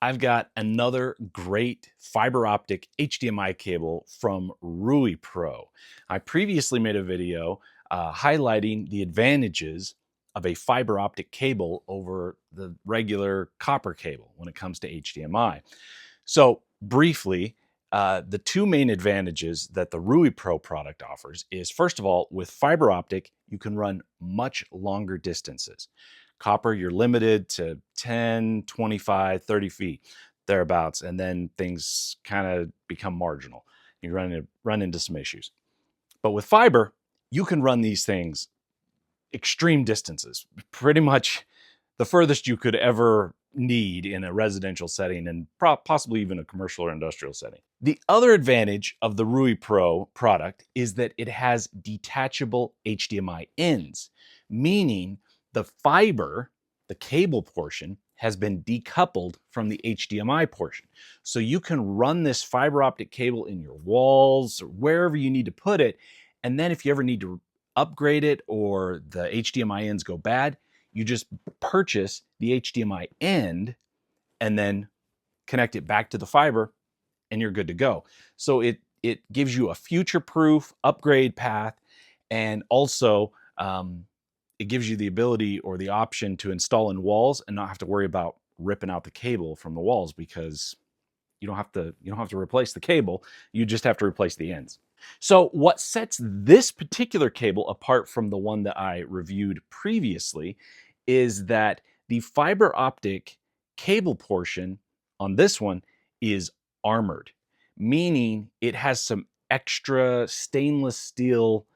I've got another great fiber optic HDMI cable from Ruipro. I previously made a video highlighting the advantages of a fiber optic cable over the regular copper cable when it comes to HDMI. So briefly, the two main advantages that the Ruipro product offers is, first of all, with fiber optic, you can run much longer distances. Copper, you're limited to 10, 25, 30 feet, thereabouts, and then things kind of become marginal. You run into some issues. But with fiber, you can run these things extreme distances, pretty much the furthest you could ever need in a residential setting and possibly even a commercial or industrial setting. The other advantage of the Ruipro product is that it has detachable HDMI ends, meaning the fiber, the cable portion, has been decoupled from the HDMI portion. So you can run this fiber optic cable in your walls or wherever you need to put it. And then if you ever need to upgrade it or the HDMI ends go bad, you just purchase the HDMI end and then connect it back to the fiber and you're good to go. So it gives you a future-proof upgrade path, and also it gives you the ability or the option to install in walls and not have to worry about ripping out the cable from the walls, because you don't have to replace the cable, you just have to replace the ends. So what sets this particular cable apart from the one that I reviewed previously is that the fiber optic cable portion on this one is armored, meaning it has some extra stainless steel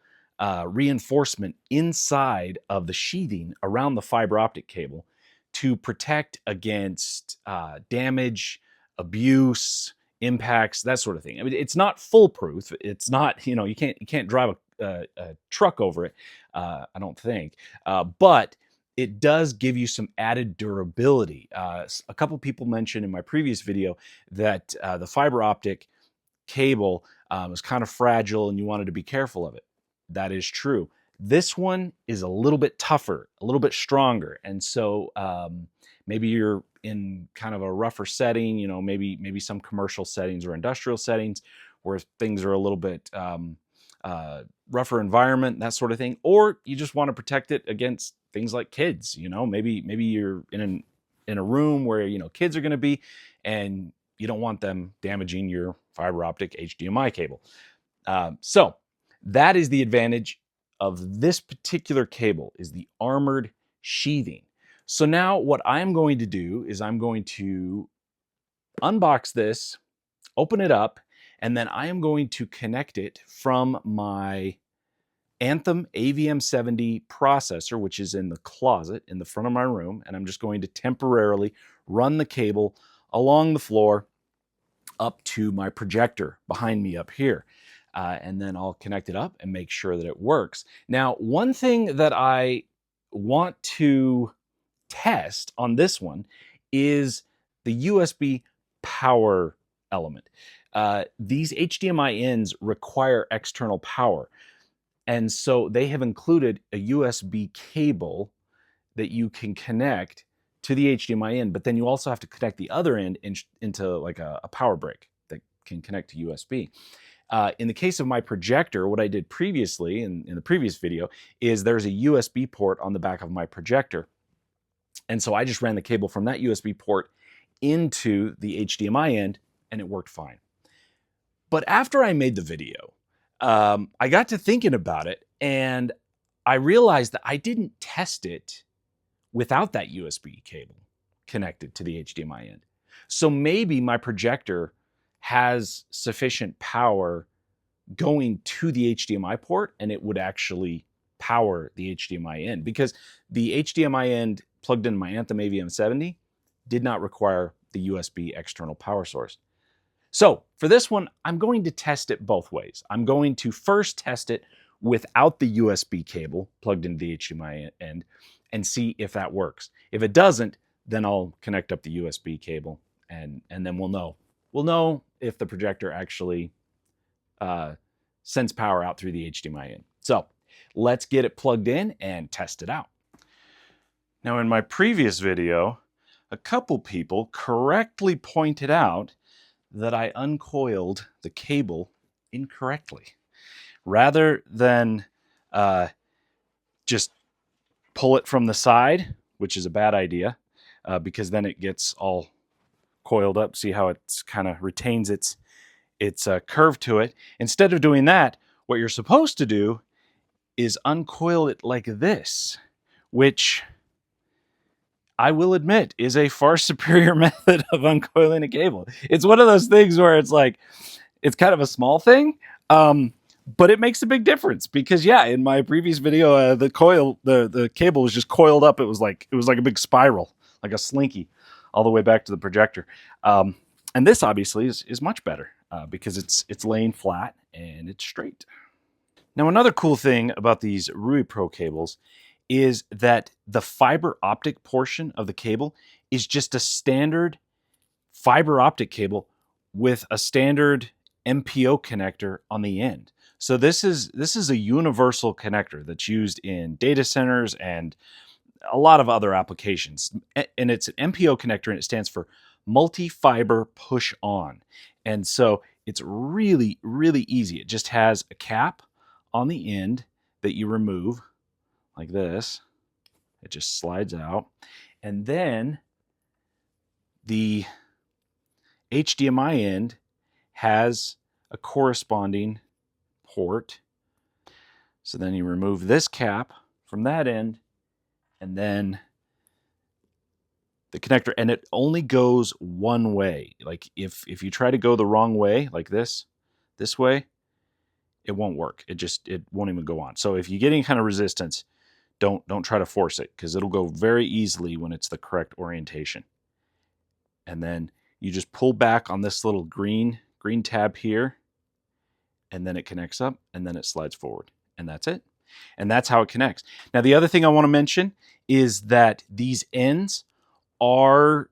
reinforcement inside of the sheathing around the fiber optic cable to protect against damage, abuse, impacts, that sort of thing. I mean, it's not foolproof. It's not, you can't drive a truck over it, I don't think. But it does give you some added durability. A couple people mentioned in my previous video that the fiber optic cable was kind of fragile and you wanted to be careful of it. That is true. This one is a little bit tougher, a little bit stronger. And so maybe you're in kind of a rougher setting, maybe some commercial settings or industrial settings where things are a little bit rougher environment, that sort of thing. Or you just want to protect it against things like kids, maybe you're in a room where, kids are going to be, and you don't want them damaging your fiber optic HDMI cable. So that is the advantage of this particular cable, is the armored sheathing. So now what I'm going to do is I'm going to unbox this, open it up, and then I am going to connect it from my Anthem AVM70 processor, which is in the closet in the front of my room. And I'm just going to temporarily run the cable along the floor up to my projector behind me up here. And then I'll connect it up and make sure that it works. Now, one thing that I want to test on this one is the USB power element. These HDMI ends require external power. And so they have included a USB cable that you can connect to the HDMI end, but then you also have to connect the other end into like a power brick that can connect to USB. In the case of my projector, what I did previously in the previous video is there's a USB port on the back of my projector. And so I just ran the cable from that USB port into the HDMI end and it worked fine. But after I made the video, I got to thinking about it and I realized that I didn't test it without that USB cable connected to the HDMI end. So maybe my projector has sufficient power going to the HDMI port and it would actually power the HDMI end, because the HDMI end plugged in my Anthem AVM70 did not require the USB external power source. So for this one, I'm going to test it both ways. I'm going to first test it without the USB cable plugged into the HDMI end and see if that works. If it doesn't, then I'll connect up the USB cable and then we'll know. We'll know if the projector actually sends power out through the HDMI in. So let's get it plugged in and test it out. Now in my previous video, a couple people correctly pointed out that I uncoiled the cable incorrectly. Rather than just pull it from the side, which is a bad idea, because then it gets all coiled up. See how it's kind of retains its curve to it. Instead of doing that, what you're supposed to do is uncoil it like this, which I will admit is a far superior method of uncoiling a cable. It's one of those things where it's like, it's kind of a small thing, but it makes a big difference because yeah, in my previous video, the cable was just coiled up. It was like a big spiral, like a slinky, all the way back to the projector. And this obviously is much better because it's laying flat and it's straight. Now, another cool thing about these Ruipro cables is that the fiber optic portion of the cable is just a standard fiber optic cable with a standard MPO connector on the end. So this is a universal connector that's used in data centers and a lot of other applications. And it's an MPO connector, and it stands for multi-fiber push on. And so it's really, really easy. It just has a cap on the end that you remove like this. It just slides out. And then the HDMI end has a corresponding port. So then you remove this cap from that end, and then the connector, and it only goes one way. Like if you try to go the wrong way, like this way, it won't work. It won't even go on. So if you get any kind of resistance, don't try to force it, because it'll go very easily when it's the correct orientation. And then you just pull back on this little green tab here, and then it connects up, and then it slides forward, and that's it. And that's how it connects. Now, the other thing I want to mention is that these ends are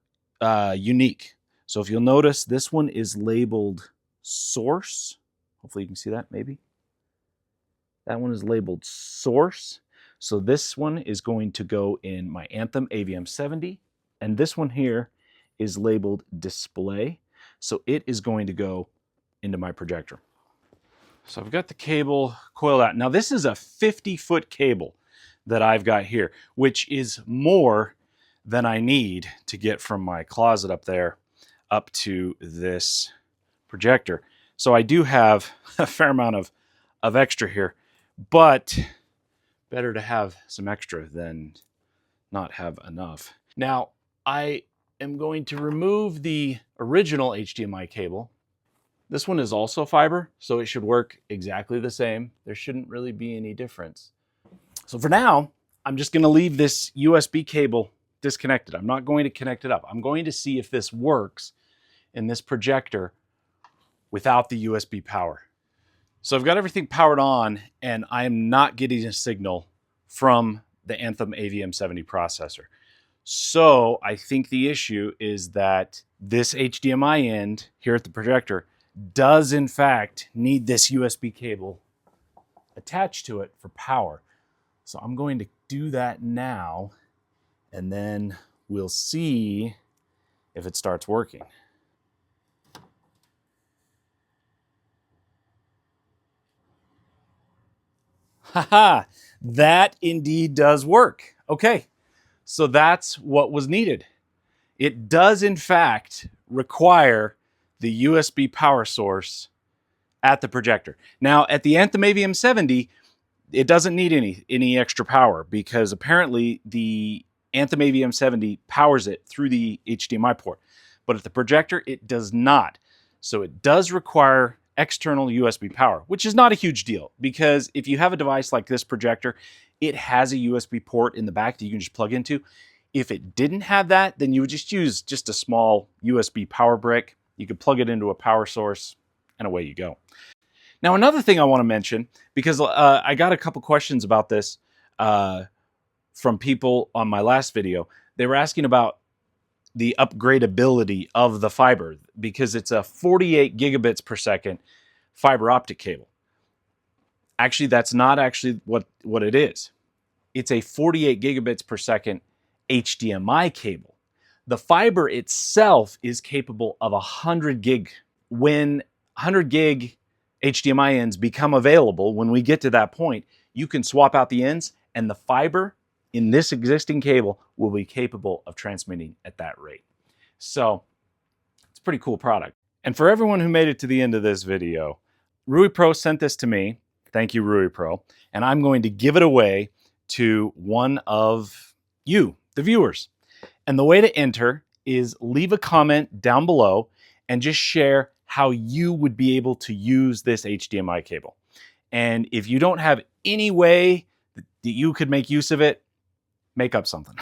unique. So if you'll notice, this one is labeled source. Hopefully you can see that, maybe. That one is labeled source. So this one is going to go in my Anthem AVM70, and this one here is labeled display. So it is going to go into my projector. So I've got the cable coiled out. Now this is a 50-foot cable that I've got here, which is more than I need to get from my closet up there up to this projector. So I do have a fair amount of extra here, but better to have some extra than not have enough. Now, I am going to remove the original HDMI cable. This one is also fiber, so it should work exactly the same. There shouldn't really be any difference. So for now, I'm just going to leave this USB cable disconnected. I'm not going to connect it up. I'm going to see if this works in this projector without the USB power. So I've got everything powered on, and I am not getting a signal from the Anthem AVM70 processor. So I think the issue is that this HDMI end here at the projector does in fact need this USB cable attached to it for power. So I'm going to do that now, and then we'll see if it starts working. Haha, that indeed does work. Okay, so that's what was needed. It does in fact require the USB power source at the projector. Now at the Anthem AVM70, it doesn't need any extra power, because apparently the Anthem AVM70 powers it through the HDMI port. But at the projector, it does not. So it does require external USB power, which is not a huge deal, because if you have a device like this projector, it has a USB port in the back that you can just plug into. If it didn't have that, then you would just use just a small USB power brick. You could plug it into a power source, and away you go. Now, another thing I want to mention, because I got a couple questions about this from people on my last video. They were asking about the upgradability of the fiber, because it's a 48 gigabits per second fiber optic cable. Actually, that's not actually what it is. It's a 48 gigabits per second HDMI cable. The fiber itself is capable of 100 gig. When 100 gig HDMI ends become available, when we get to that point, you can swap out the ends and the fiber in this existing cable will be capable of transmitting at that rate. So it's a pretty cool product. And for everyone who made it to the end of this video, Ruipro sent this to me. Thank you, Ruipro. And I'm going to give it away to one of you, the viewers. And the way to enter is leave a comment down below and just share how you would be able to use this HDMI cable. And if you don't have any way that you could make use of it, make up something.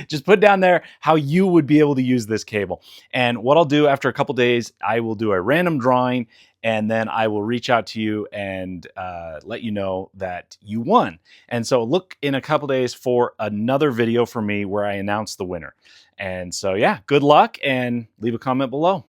Just put down there how you would be able to use this cable. And what I'll do after a couple days, I will do a random drawing and then I will reach out to you and let you know that you won. And so look in a couple days for another video from me where I announce the winner. And so yeah, good luck and leave a comment below.